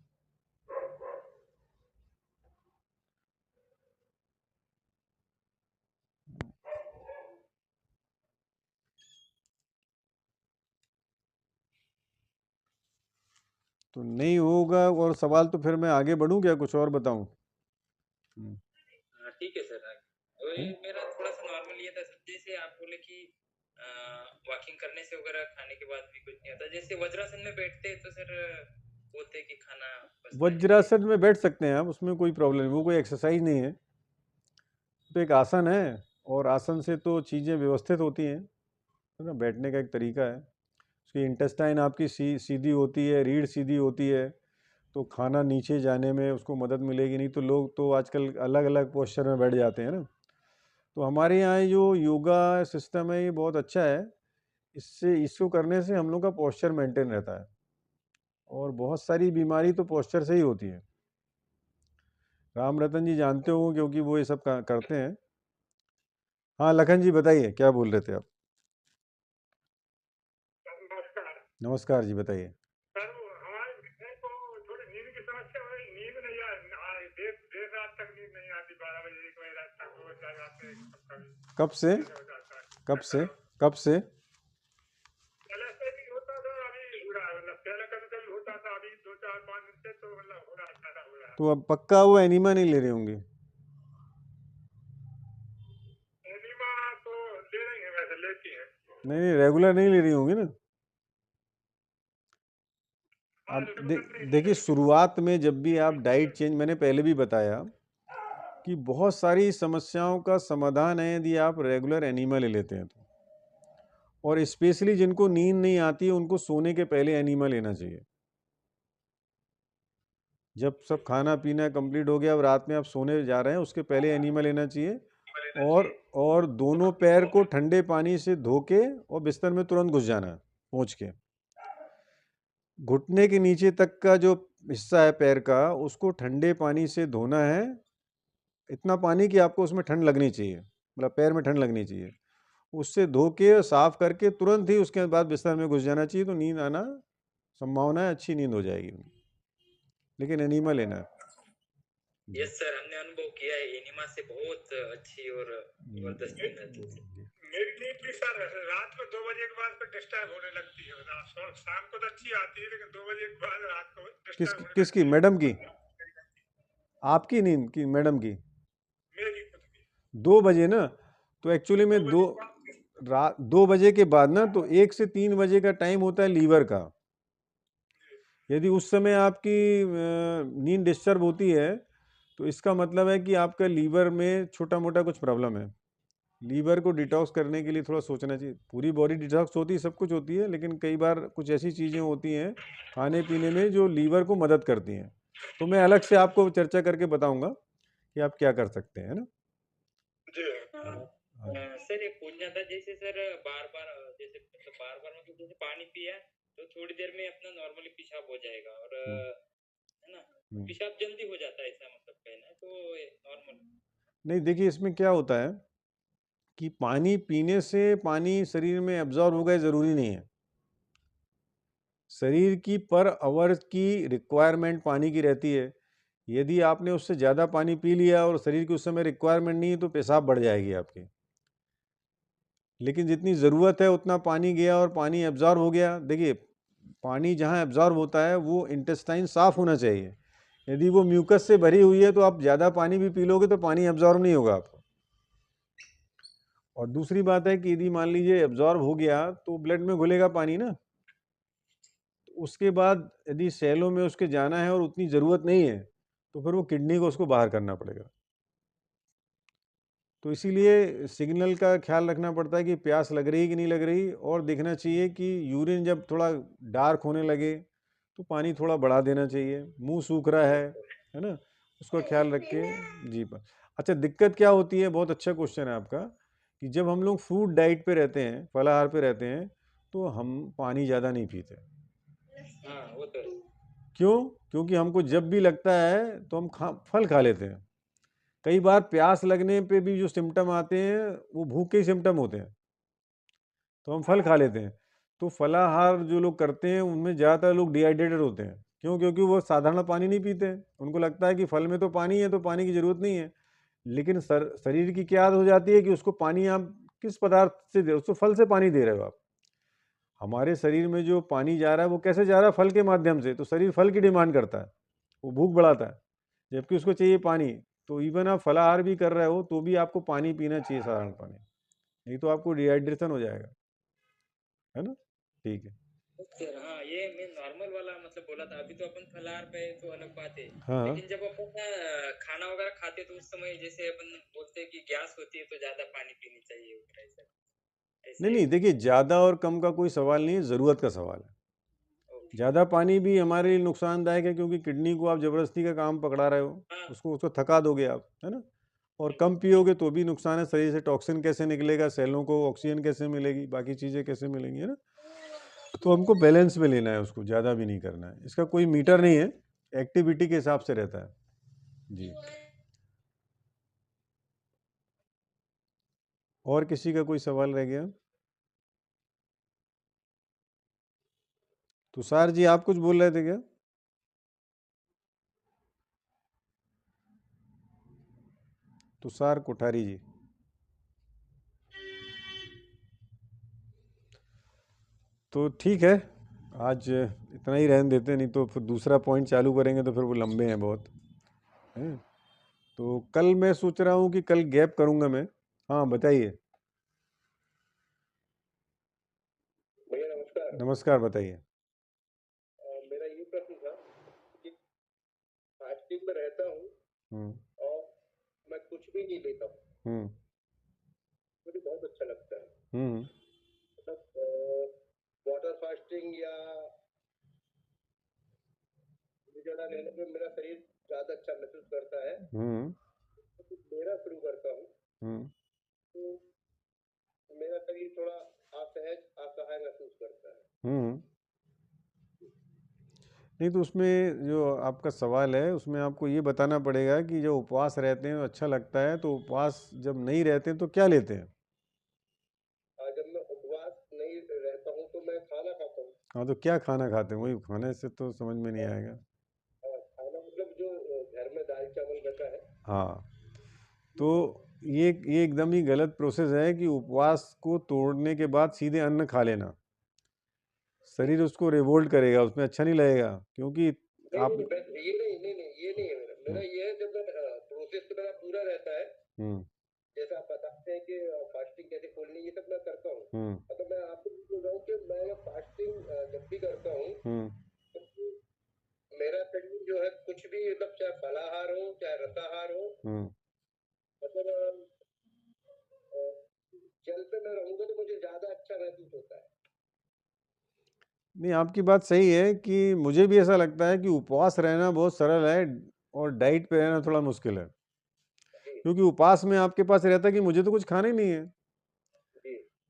तो नहीं होगा और सवाल, तो फिर मैं आगे बढ़ूं क्या, कुछ और बताऊं? ठीक है सर। मेरा थोड़ा सा नॉर्मल ये था, जैसे आप बोले कि वॉकिंग करने से वगैरह खाने के बाद भी कुछ नहीं होता, जैसे वज्रासन में बैठते हैं तो सर बोलते हैं कि खाना वज्रासन में बैठ सकते हैं आप, उसमें कोई प्रॉब्लम नहीं, वो कोई एक्सरसाइज नहीं है, तो एक आसन है, और आसन से तो चीज़ें व्यवस्थित होती हैं, है ना। बैठने का एक तरीका है, उसकी इंटेस्टाइन आपकी सीधी होती है, रीढ़ सीधी होती है, तो खाना नीचे जाने में उसको मदद मिलेगी। नहीं तो लोग तो आजकल अलग अलग पोस्चर में बैठ जाते हैं ना। तो हमारे यहाँ जो योगा सिस्टम है ये बहुत अच्छा है। इसको करने से हम लोग का पोस्चर मेंटेन रहता है, और बहुत सारी बीमारी तो पोस्चर से ही होती है। राम रतन जी जानते हो, क्योंकि वो ये सब करते हैं। हाँ लखन जी बताइए, क्या बोल रहे थे आप? नमस्कार जी, बताइए। सर हमारे घर को थोड़ी नींद की समस्या हो रही, नींद नहीं देर रात तक नींद नहीं आती, 12 बजे 1 बजे रात तक रोज आ जाते हैं। कब से? कब से? पहले से भी होता था, अभी हो रहा है, मतलब पहले कभी कभी होता था, अभी 2-4-5 दिन से तो मतलब हो रहा है, ज्यादा हो रहा है। तो अब पक्का वो एनीमा नहीं ले रहे होंगे? एनीमा तो ले रही है, वैसे लेती है। नहीं, रेगुलर नहीं ले रही होंगी ना। अब देखिए, शुरुआत में जब भी आप डाइट चेंज, मैंने पहले भी बताया कि बहुत सारी समस्याओं का समाधान है यदि आप रेगुलर एनीमा ले लेते हैं तो। और स्पेशली जिनको नींद नहीं आती है उनको सोने के पहले एनीमा लेना चाहिए। जब सब खाना पीना कंप्लीट हो गया, अब रात में आप सोने जा रहे हैं, उसके पहले एनीमा लेना चाहिए। और दोनों पैर को ठंडे पानी से धो के और बिस्तर में तुरंत घुस जाना है, पहुँच के। घुटने के नीचे तक का जो हिस्सा है पैर का, उसको ठंडे पानी से धोना है, इतना पानी कि आपको उसमें ठंड लगनी चाहिए, मतलब पैर में ठंड लगनी चाहिए। उससे धो के साफ करके तुरंत ही उसके बाद बिस्तर में घुस जाना चाहिए, तो नींद आना संभावना है, अच्छी नींद हो जाएगी। लेकिन एनीमा लेना है। यस सर, हमने अनुभव किया है, एनीमा से बहुत अच्छी और जबरदस्त नींद आती है। मेरी नींद भी सर रात को 2 बजे के बाद डिस्टर्ब होने लगती है। शाम को तो अच्छी आती है, लेकिन 2 बजे के बाद रात को डिस्टर्ब होने किसकी? मैडम की? आपकी नींद की? मैडम की? मेरी खुद की। 2 बजे ना, तो एक्चुअली में 2 बजे के बाद ना, तो 1 से 3 बजे का टाइम होता है लीवर का। यदि उस समय आपकी नींद डिस्टर्ब होती है, तो इसका मतलब है कि आपका लीवर में छोटा मोटा कुछ प्रॉब्लम है, लीवर को डिटॉक्स करने के लिए थोड़ा सोचना चाहिए। पूरी बॉडी डिटॉक्स होती है, सब कुछ होती है, लेकिन कई बार कुछ ऐसी चीज़ें होती हैं खाने पीने में जो लीवर को मदद करती हैं। तो मैं अलग से आपको चर्चा करके बताऊंगा कि आप क्या कर सकते हैं, है ना। सर ये पूछना था, जैसे सर बार बार जैसे मतलब बार बार मतलब जैसे पानी पिया तो थोड़ी देर में अपना नॉर्मली पेशाब हो जाएगा, और है ना, पेशाब जल्दी हो जाता है, ऐसा मतलब कहना है, तो नॉर्मल नहीं, देखिए इसमें क्या होता है कि पानी पीने से पानी शरीर में एब्जॉर्ब होगा ज़रूरी नहीं है। शरीर की पर आवर की रिक्वायरमेंट पानी की रहती है। यदि आपने उससे ज़्यादा पानी पी लिया और शरीर की उस समय रिक्वायरमेंट नहीं है तो पेशाब बढ़ जाएगी आपकी। लेकिन जितनी ज़रूरत है उतना पानी गया और पानी एब्जॉर्ब हो गया। देखिए पानी जहाँ एब्जॉर्ब होता है वो इंटेस्टाइन साफ़ होना चाहिए। यदि वो म्यूकस से भरी हुई है तो आप ज़्यादा पानी भी पी लोगे तो पानी एब्जॉर्ब नहीं होगा आपको। और दूसरी बात है कि यदि मान लीजिए एब्जॉर्ब हो गया तो ब्लड में घुलेगा पानी ना, तो उसके बाद यदि सेलों में उसके जाना है और उतनी ज़रूरत नहीं है तो फिर वो किडनी को उसको बाहर करना पड़ेगा। तो इसीलिए सिग्नल का ख्याल रखना पड़ता है कि प्यास लग रही कि नहीं लग रही, और देखना चाहिए कि यूरिन जब थोड़ा डार्क होने लगे तो पानी थोड़ा बढ़ा देना चाहिए। मुंह सूख रहा है ना, उसका ख्याल रख के जी पर। अच्छा, दिक्कत क्या होती है, बहुत अच्छा क्वेश्चन है आपका, कि जब हम लोग फ्रूट डाइट पे रहते हैं, फलाहार पे रहते हैं, तो हम पानी ज़्यादा नहीं पीते। वो तो क्यों? क्योंकि हमको जब भी लगता है तो हम फल खा लेते हैं। कई बार प्यास लगने पे भी जो सिम्टम आते हैं वो भूख के ही सिम्टम होते हैं, तो हम फल खा लेते हैं। तो फलाहार जो लोग करते हैं उनमें ज़्यादातर लोग डिहाइड्रेटेड होते हैं। क्यों? क्योंकि वो साधारण पानी नहीं पीते हैं। उनको लगता है कि फल में तो पानी है तो पानी की ज़रूरत नहीं है। लेकिन शरीर की क्या आदत हो जाती है कि उसको पानी आप किस पदार्थ से दे, उसको फल से पानी दे रहे हो आप। हमारे शरीर में जो पानी जा रहा है वो कैसे जा रहा है? फल के माध्यम से। तो शरीर फल की डिमांड करता है, वो भूख बढ़ाता है, जबकि उसको चाहिए पानी। तो इवन आप फलाहार भी कर रहे हो तो भी आपको पानी पीना चाहिए, साधारण पानी, नहीं तो आपको डिहाइड्रेशन हो जाएगा, है ना। ठीक है सर। हाँ, ये मैं नॉर्मल वाला मतलब बोला था। अभी तो अपन फलाहार पे तो अलग बात है, हाँ। लेकिन जब अपन खाना वगैरह खाते तो उस समय जैसे अपन बोलते हैं कि गैस होती है तो ज्यादा पानी पीनी चाहिए वगैरह, ऐसा ऐसे नहीं नहीं, देखिए ज़्यादा और कम का कोई सवाल नहीं है, ज़रूरत का सवाल है। ज़्यादा पानी भी हमारे लिए नुकसानदायक है, क्योंकि किडनी को आप ज़बरदस्ती का काम पकड़ा रहे हो, उसको थका दोगे आप, है ना। और कम पियोगे तो भी नुकसान है, शरीर से टॉक्सिन कैसे निकलेगा, सेलों को ऑक्सीजन कैसे मिलेगी, बाकी चीज़ें कैसे मिलेंगी, है ना। तो हमको बैलेंस में लेना है, उसको ज़्यादा भी नहीं करना है। इसका कोई मीटर नहीं है, एक्टिविटी के हिसाब से रहता है जी। और किसी का कोई सवाल रह गया? तुषार जी, आप कुछ बोल रहे थे क्या? तुषार कोठारी जी। तो ठीक है, आज इतना ही रहने देते, नहीं तो फिर दूसरा पॉइंट चालू करेंगे तो फिर वो लंबे हैं बहुत, हैं। तो कल मैं सोच रहा हूँ कि कल गैप करूँगा मैं। हाँ बताइए। भैया नमस्कार। नमस्कार, बताइए। मेरा ये प्रश्न था कि फास्टिंग में रहता हूँ और मैं कुछ भी नहीं लेता हूँ, मुझे बहुत अच्छा लगता है। मतलब वाटर फास्टिंग या ज़्यादा लेने पे मेरा शरीर ज़्यादा अच्छा महसूस करता है। तो मेरा शुरू करता हूँ तो मेरा शरीर थोड़ा असहज असहाय महसूस करता है। नहीं, तो उसमें जो आपका सवाल है उसमें आपको ये बताना पड़ेगा कि जो उपवास रहते हैं तो अच्छा लगता है, तो उपवास जब नहीं रहते हैं तो क्या लेते हैं? जब मैं उपवास नहीं रहता हूँ तो मैं खाना खाता हूँ। हाँ, तो क्या खाना खाते हैं? वही खाने से तो समझ में नहीं आएगा। खाना मतलब जो घर में दाल चावल रहता है। हाँ, तो ये एकदम ही गलत प्रोसेस है कि उपवास को तोड़ने के बाद सीधे अन्न खा लेना। शरीर उसको रिवोल्ट करेगा, उसमें अच्छा नहीं लगेगा, क्योंकि आप ये नहीं है मेरा ये है, जब प्रोसेस तो मेरा पूरा रहता है। जैसा आप बताते हैं कि फास्टिंग कैसे खोलनी, ये सब मैं करता हूँ। मतलब मैं आपको बोल रहा हूँ कि मैं फास्टिंग जब भी करता हूँ तो मेरा शरीर जो है कुछ भी, मतलब चाहे फलाहार हो चाहे रसाहार हो, मतलब मैं रहूंगा तो मुझे ज्यादा अच्छा महसूस होता है। नहीं, आपकी बात सही है कि मुझे भी ऐसा लगता है कि उपवास रहना बहुत सरल है और डाइट पे रहना थोड़ा मुश्किल है, क्योंकि उपवास में आपके पास रहता है कि मुझे तो कुछ खाना ही नहीं है,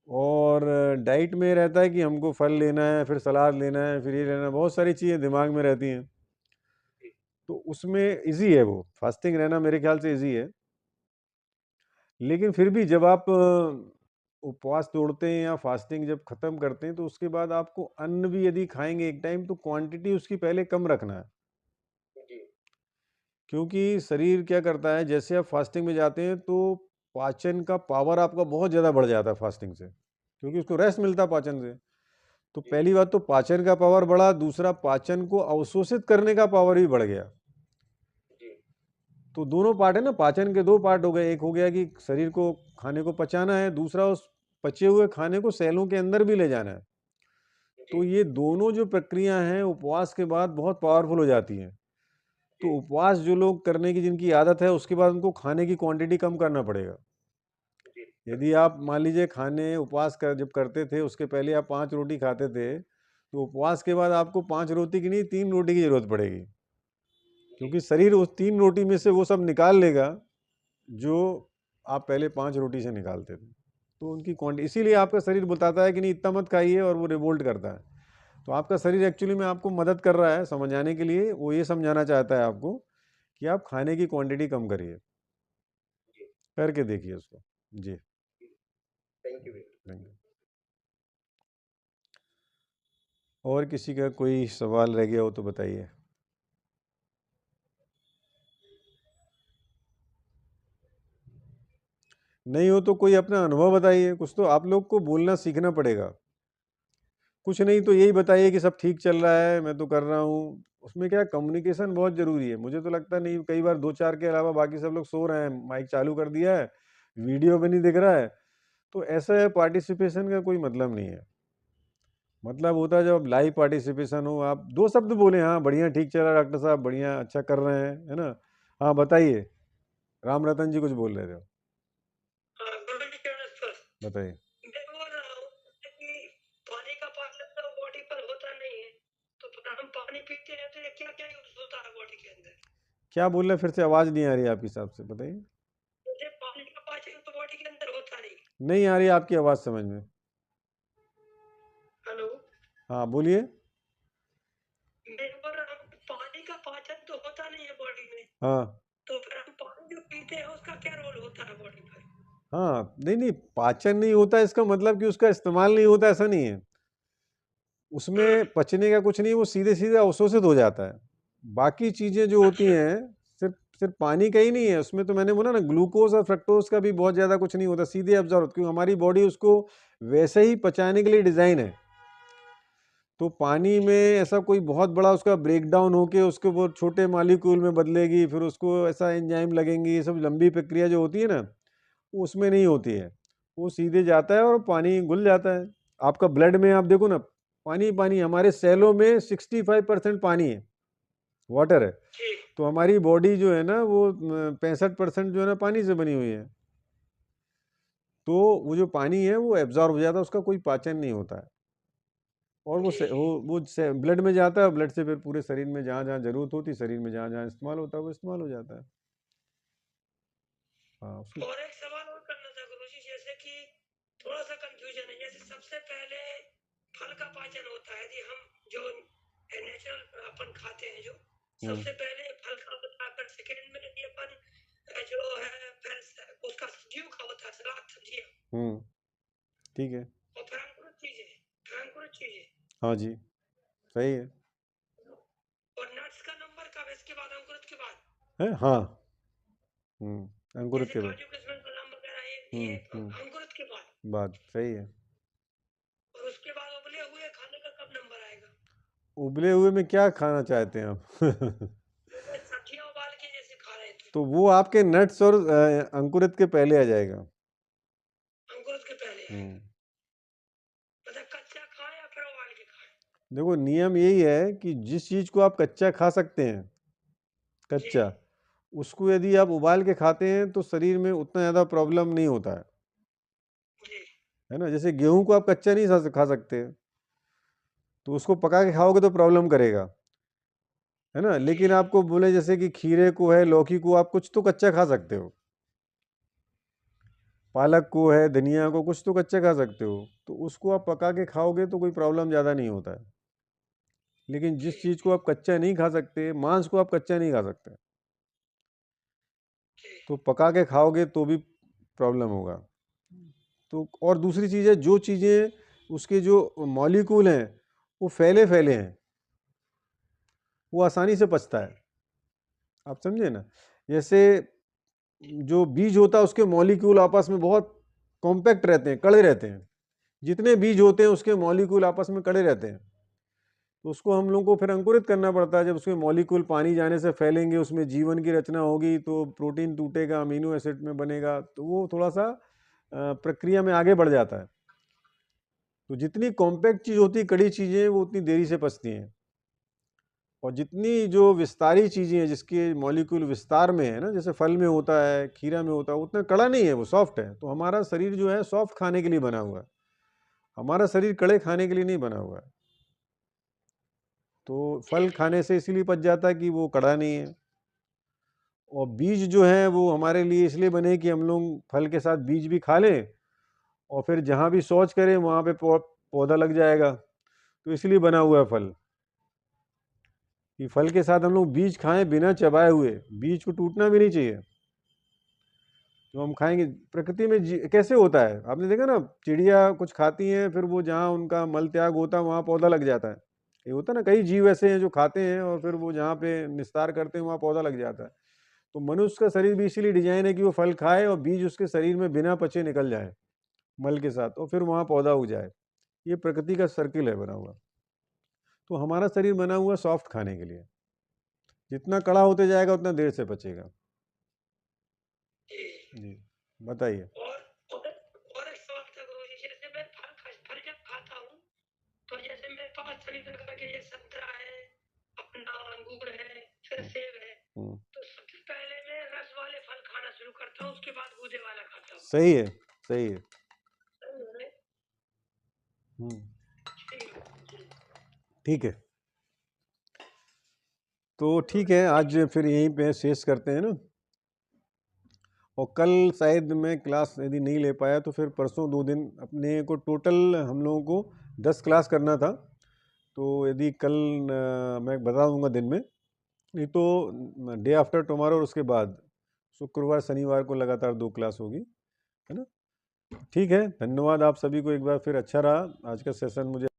और डाइट में रहता है कि हमको फल लेना है, फिर सलाद लेना है, फिर ये लेना है, बहुत सारी चीज़ें दिमाग में रहती हैं। तो उसमें इजी है, वो फास्टिंग रहना मेरे ख्याल से इजी है। लेकिन फिर भी जब आप उपवास तोड़ते हैं या फास्टिंग जब ख़त्म करते हैं, तो उसके बाद आपको अन्न भी यदि खाएंगे एक टाइम, तो क्वांटिटी उसकी पहले कम रखना है, क्योंकि शरीर क्या करता है, जैसे आप फास्टिंग में जाते हैं तो पाचन का पावर आपका बहुत ज़्यादा बढ़ जाता है फास्टिंग से, क्योंकि उसको रेस्ट मिलता है पाचन से। तो पहली बात तो पाचन का पावर बढ़ा, दूसरा पाचन को अवशोषित करने का पावर भी बढ़ गया। तो दोनों पार्ट है ना, पाचन के दो पार्ट हो गए, एक हो गया कि शरीर को खाने को पचाना है, दूसरा उस पचे हुए खाने को सेलों के अंदर भी ले जाना है। तो ये दोनों जो प्रक्रिया हैं उपवास के बाद बहुत पावरफुल हो जाती हैं। तो उपवास जो लोग करने की जिनकी आदत है, उसके बाद उनको खाने की क्वांटिटी कम करना पड़ेगा। यदि आप मान लीजिए खाने उपवास कर जब करते थे, उसके पहले आप 5 रोटी खाते थे, तो उपवास के बाद आपको 5 रोटी की नहीं 3 रोटी की जरूरत पड़ेगी, क्योंकि शरीर उस 3 रोटी में से वो सब निकाल लेगा जो आप पहले 5 रोटी से निकालते थे। तो उनकी क्वांटिटी, इसीलिए आपका शरीर बताता है कि नहीं इतना मत खाइए, और वो रिवोल्ट करता है। तो आपका शरीर एक्चुअली में आपको मदद कर रहा है समझाने के लिए, वो ये समझाना चाहता है आपको कि आप खाने की क्वांटिटी कम करिए। करके देखिए उसको। जी, थैंक यू। Thank you. और किसी का कोई सवाल रह गया हो तो बताइए। नहीं हो तो कोई अपना अनुभव बताइए, कुछ तो आप लोग को बोलना सीखना पड़ेगा। कुछ नहीं तो यही बताइए कि सब ठीक चल रहा है, मैं तो कर रहा हूँ। उसमें क्या कम्युनिकेशन बहुत ज़रूरी है। मुझे तो लगता नहीं, कई बार 2-4 के अलावा बाकी सब लोग सो रहे हैं, माइक चालू कर दिया है, वीडियो भी नहीं दिख रहा है, तो ऐसा पार्टिसिपेशन का कोई मतलब नहीं है। मतलब होता है जब लाइव पार्टिसिपेशन हो, आप 2 शब्द बोले, हाँ बढ़िया ठीक चल रहा है डॉक्टर साहब, बढ़िया अच्छा कर रहे हैं, है ना। हाँ बताइए, राम रतन जी कुछ बोल रहे थे, बताइए। मैं बोल रहा हूँ कि पानी का पाचन तो बॉडी पर होता नहीं है, तो हम पानी पीते हैं तो ये क्या क्या यूज होता है बॉडी के अंदर? क्या बोल रहे हैं, फिर से आवाज़ नहीं आ रही आपके हिसाब से, बताइए। मुझे पानी का पाचन तो बॉडी के अंदर होता नहीं। नहीं आ रही आपकी आवाज़ समझ में। हेलो, हाँ बोलिए। मैं बोल रहा हूँ पानी का पाचन तो होता नहीं है बॉडी में, हाँ तो फिर हम पानी जो पीते हैं उसका क्या रोल होता है बॉडी पर? हाँ, नहीं नहीं, पाचन नहीं होता इसका मतलब कि उसका इस्तेमाल नहीं होता, ऐसा नहीं है। उसमें पचने का कुछ नहीं, वो सीधे सीधे अवशोषित हो जाता है। बाकी चीज़ें जो होती हैं, सिर्फ सिर्फ पानी का ही नहीं है उसमें, तो मैंने बोला ना ग्लूकोज और फ्रक्टोज का भी बहुत ज़्यादा कुछ नहीं होता, सीधे अब्जॉर्ब, क्योंकि हमारी बॉडी उसको वैसे ही पचाने के लिए डिज़ाइन है। तो पानी में ऐसा कोई बहुत बड़ा उसका ब्रेक डाउन होके उसके वो छोटे मालिक्यूल में बदलेगी, फिर उसको ऐसा एंजाइम लगेंगी, ये सब लंबी प्रक्रिया जो होती है ना, वो उसमें नहीं होती है। वो सीधे जाता है और पानी घुल जाता है। आपका ब्लड में आप देखो ना, पानी पानी, हमारे सेलों में 65% पानी है, वाटर है। तो हमारी बॉडी जो है ना वो 65% जो है ना पानी से बनी हुई है। तो वो जो पानी है वो एब्जॉर्ब हो जाता है, उसका कोई पाचन नहीं होता है, और वो ब्लड में जाता है, ब्लड से फिर पूरे शरीर में जहाँ जहाँ जरूरत होती है, शरीर में जहाँ जहाँ इस्तेमाल होता है वो इस्तेमाल हो जाता है। हाँ और एक सवाल और करना था गुरुजी, जैसे कि थोड़ा सा कंफ्यूजन है। जैसे सबसे पहले फल का पाचन होता है, यदि हम जो नेचुरल अपन खाते हैं, जो सबसे पहले फल का होता है, फिर सेकंड में यदि अपन जो है फिर उसका सब्जियों का होता है, सलाद सब्जियां, ठीक है, और फिर अंकुरित चीजें। हाँ जी सही है। और नट्स का नंबर कब? इसके बाद अंकुरित के बाद है हाँ, अंकुरित जैसे के बाद। काजू किशमिश बादाम वगैरह ये अंकुरित के बाद। बात सही है। और उसके बाद उबले हुए खाने का कब नंबर आएगा? उबले हुए में क्या खाना चाहते हैं आप? सब्जियां उबाल के जैसे खा रहे थे, तो वो आपके नट्स और अंकुरित के पहले आ जाएगा। अंकुरित के पहले आएगा। मतलब कच्चा खाएं या फिर उबाल के खाएं? देखो नियम यही है कि जिस चीज को आप कच्चा खा सकते हैं, कच्चा, उसको यदि आप उबाल के खाते हैं तो शरीर में उतना ज़्यादा प्रॉब्लम नहीं होता है। है ना। जैसे गेहूं को आप कच्चा नहीं खा सकते, तो उसको पका के खाओगे तो प्रॉब्लम करेगा, है ना। लेकिन आपको बोले जैसे कि खीरे को है, लौकी को, आप कुछ तो कच्चा खा सकते हो, पालक को है, धनिया को, कुछ तो कच्चा खा सकते हो, तो उसको आप पका के खाओगे तो कोई प्रॉब्लम ज़्यादा नहीं होता है। लेकिन जिस चीज़ को आप कच्चा नहीं खा सकते, मांस को आप कच्चा नहीं खा सकते, तो पका के खाओगे तो भी प्रॉब्लम होगा। तो और दूसरी चीज़ है, जो चीज़ें उसके जो मॉलिक्यूल हैं वो फैले फैले हैं, वो आसानी से पचता है, आप समझे ना। जैसे जो बीज होता है उसके मॉलिक्यूल आपस में बहुत कॉम्पैक्ट रहते हैं, कड़े रहते हैं, जितने बीज होते हैं उसके मॉलिक्यूल आपस में कड़े रहते हैं। तो उसको हम लोग को फिर अंकुरित करना पड़ता है। जब उसके मॉलिक्यूल पानी जाने से फैलेंगे, उसमें जीवन की रचना होगी, तो प्रोटीन टूटेगा, अमीनो एसिड में बनेगा, तो वो थोड़ा सा प्रक्रिया में आगे बढ़ जाता है। तो जितनी कॉम्पैक्ट चीज़ होती है, कड़ी चीज़ें, वो उतनी देरी से पचती हैं, और जितनी जो विस्तारी चीज़ें हैं, जिसके मॉलिक्यूल विस्तार में है ना, जैसे फल में होता है, खीरा में होता है, उतना कड़ा नहीं है, वो सॉफ्ट है। तो हमारा शरीर जो है सॉफ्ट खाने के लिए बना हुआ है, हमारा शरीर कड़े खाने के लिए नहीं बना हुआ है। तो फल खाने से इसीलिए पच जाता है कि वो कड़ा नहीं है। और बीज जो है वो हमारे लिए इसलिए बने कि हम लोग फल के साथ बीज भी खा लें, और फिर जहाँ भी शौच करें वहाँ पे पौधा लग जाएगा। तो इसलिए बना हुआ है फल, कि फल के साथ हम लोग बीज खाएं बिना चबाए हुए, बीज को टूटना भी नहीं चाहिए, तो हम खाएंगे। प्रकृति में कैसे होता है, आपने देखा ना, चिड़िया कुछ खाती हैं, फिर वो जहाँ उनका मल त्याग होता है वहाँ पौधा लग जाता है। ये होता है ना, कई जीव ऐसे हैं जो खाते हैं और फिर वो जहाँ पे निस्तार करते हैं वहाँ पौधा लग जाता है। तो मनुष्य का शरीर भी इसीलिए डिजाइन है कि वो फल खाए और बीज उसके शरीर में बिना पचे निकल जाए मल के साथ, और फिर वहाँ पौधा उग जाए। ये प्रकृति का सर्किल है बना हुआ। तो हमारा शरीर बना हुआ सॉफ्ट खाने के लिए, जितना कड़ा होते जाएगा उतना देर से पचेगा। जी बताइए। और एक सवाल था गुरुजी, जैसे मैं फल जब खाता हूँ तो जैसे मेरे पास सभी प्रकार के, ये संतरा है, अपना अंगूर है, फिर सेब है, तो सबसे पहले मैं रस वाले फल खाना शुरू करता हूँ, उसके बाद गूदे वाला खाता हूँ। सही है, सही है। ठीक है, तो ठीक है, आज फिर यहीं पे शेष करते हैं ना। और कल शायद मैं क्लास यदि नहीं ले पाया तो फिर परसों 2 दिन अपने को टोटल हम लोगों को 10 क्लास करना था। तो यदि कल मैं बता दूंगा दिन में, नहीं तो डे आफ्टर टुमारो और उसके बाद शुक्रवार शनिवार को लगातार 2 क्लास होगी, है ना। ठीक है, धन्यवाद आप सभी को एक बार फिर। अच्छा रहा आज का सेशन मुझे।